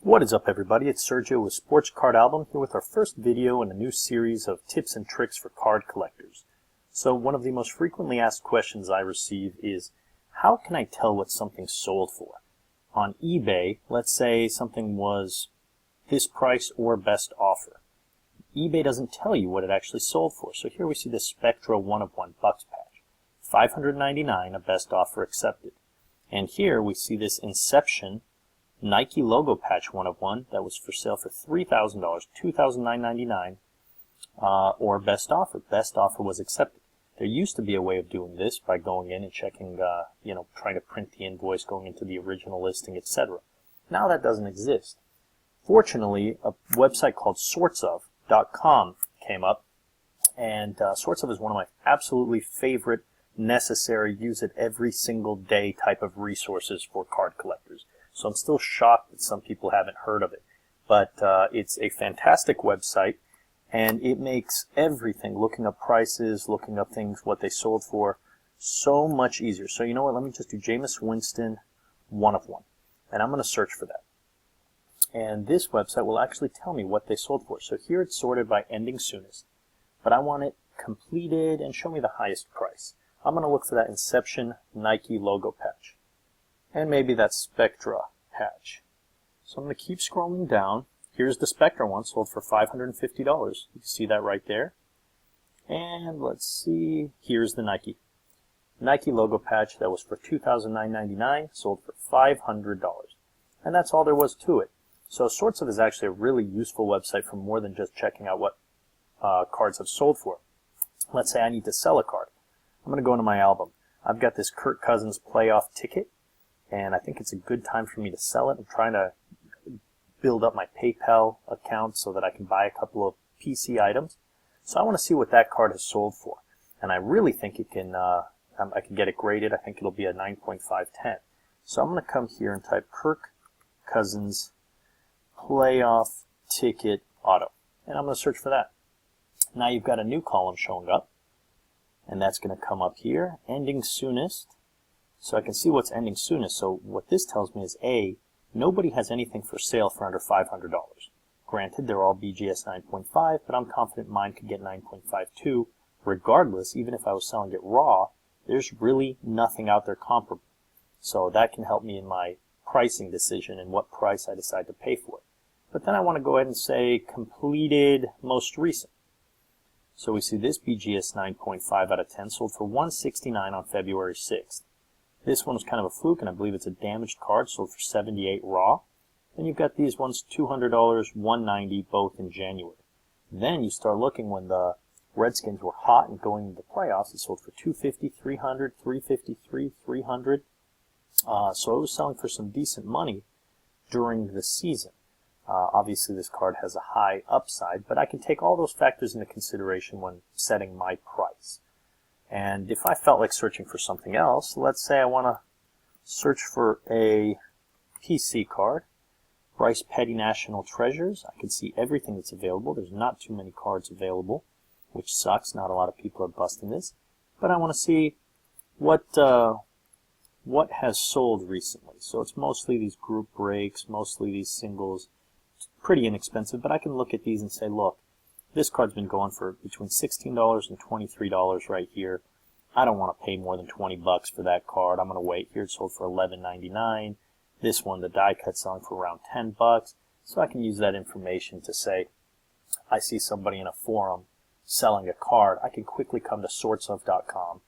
What is up, everybody? It's Sergio with Sports Card Album here with our first video in a new series of tips and tricks for card collectors. So one of the most frequently asked questions I receive is, how can I tell what something's sold for? On eBay, let's say something was this price or best offer. eBay doesn't tell you what it actually sold for. So here we see the Spectra 1-of-1 Bucks patch. $599, a best offer accepted. And here we see this Inception Nike logo patch 1-of-1 that was for sale for $3,000, $2,999, or best offer. Best offer was accepted. There used to be a way of doing this by going in and checking, trying to print the invoice, going into the original listing, etc. Now that doesn't exist. Fortunately, a website called sortsof.com came up, and Sortsof is one of my absolutely favorite, necessary, use it every single day type of resources for card collectors. So I'm still shocked that some people haven't heard of it. But it's a fantastic website, and it makes everything, looking up prices, looking up things, what they sold for, so much easier. So you know what, let me just do Jameis Winston 1-of-1, and I'm going to search for that. And this website will actually tell me what they sold for. So here it's sorted by ending soonest, but I want it completed and show me the highest price. I'm going to look for that Inception Nike logo patch. And maybe that Spectra patch. So I'm going to keep scrolling down. Here's the Spectra one, sold for $550. You can see that right there. And let's see, here's the Nike logo patch that was for $2,999, sold for $500. And that's all there was to it. So Sortsof is actually a really useful website for more than just checking out what cards have sold for. Let's say I need to sell a card. I'm going to go into my album. I've got this Kirk Cousins playoff ticket, and I think it's a good time for me to sell it. I'm trying to build up my PayPal account so that I can buy a couple of PC items. So I want to see what that card has sold for. And I really think it can, I can get it graded. I think it'll be a 9.510. So I'm going to come here and type Kirk Cousins playoff ticket auto. And I'm going to search for that. Now you've got a new column showing up. And that's going to come up here, ending soonest. So I can see what's ending soonest. So what this tells me is A, nobody has anything for sale for under $500. Granted, they're all BGS 9.5, but I'm confident mine could get 9.52. Regardless, even if I was selling it raw, there's really nothing out there comparable. So that can help me in my pricing decision and what price I decide to pay for it. But then I want to go ahead and say completed most recent. So we see this BGS 9.5 out of 10 sold for $169 on February 6th. This one was kind of a fluke, and I believe it's a damaged card, sold for $78 raw. Then you've got these ones, $200, $190, both in January. Then you start looking when the Redskins were hot and going into the playoffs. It sold for $250, $300, $353, $300. So it was selling for some decent money during the season. Obviously, this card has a high upside, but I can take all those factors into consideration when setting my price. And if I felt like searching for something else, let's say I want to search for a PC card, Bryce Petty National Treasures. I can see everything that's available. There's not too many cards available, which sucks. Not a lot of people are busting this. But I want to see what has sold recently. So it's mostly these group breaks, mostly these singles. It's pretty inexpensive, but I can look at these and say, look, this card's been going for between $16 and $23 right here. I don't want to pay more than 20 bucks for that card. I'm going to wait. Here it sold for $11.99. This one, the die cut's selling for around 10 bucks. So I can use that information to say, I see somebody in a forum selling a card. I can quickly come to sortsof.com,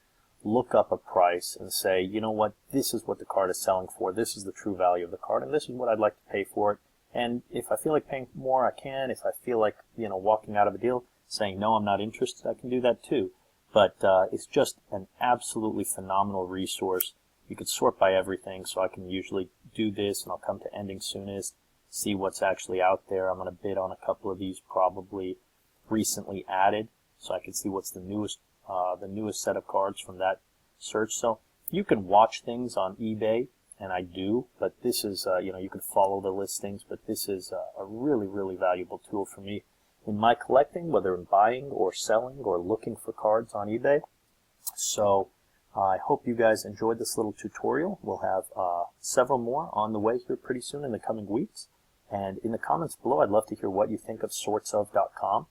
look up a price, and say, you know what, this is what the card is selling for. This is the true value of the card, and this is what I'd like to pay for it. And if I feel like paying more, I can. If I feel like, walking out of a deal, saying, no, I'm not interested, I can do that too. But it's just an absolutely phenomenal resource. You could sort by everything, so I can usually do this, and I'll come to ending soonest, see what's actually out there. I'm going to bid on a couple of these probably recently added, so I can see what's the newest set of cards from that search. So you can watch things on eBay, and I do, but this is, you can follow the listings, but this is a really, really valuable tool for me in my collecting, whether in buying or selling or looking for cards on eBay. So I hope you guys enjoyed this little tutorial. We'll have several more on the way here pretty soon in the coming weeks. And in the comments below, I'd love to hear what you think of sortsof.com.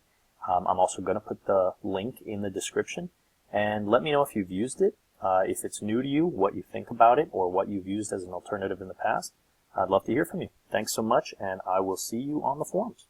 I'm also going to put the link in the description. And let me know if you've used it, if it's new to you, what you think about it, or what you've used as an alternative in the past. I'd love to hear from you. Thanks so much, and I will see you on the forums.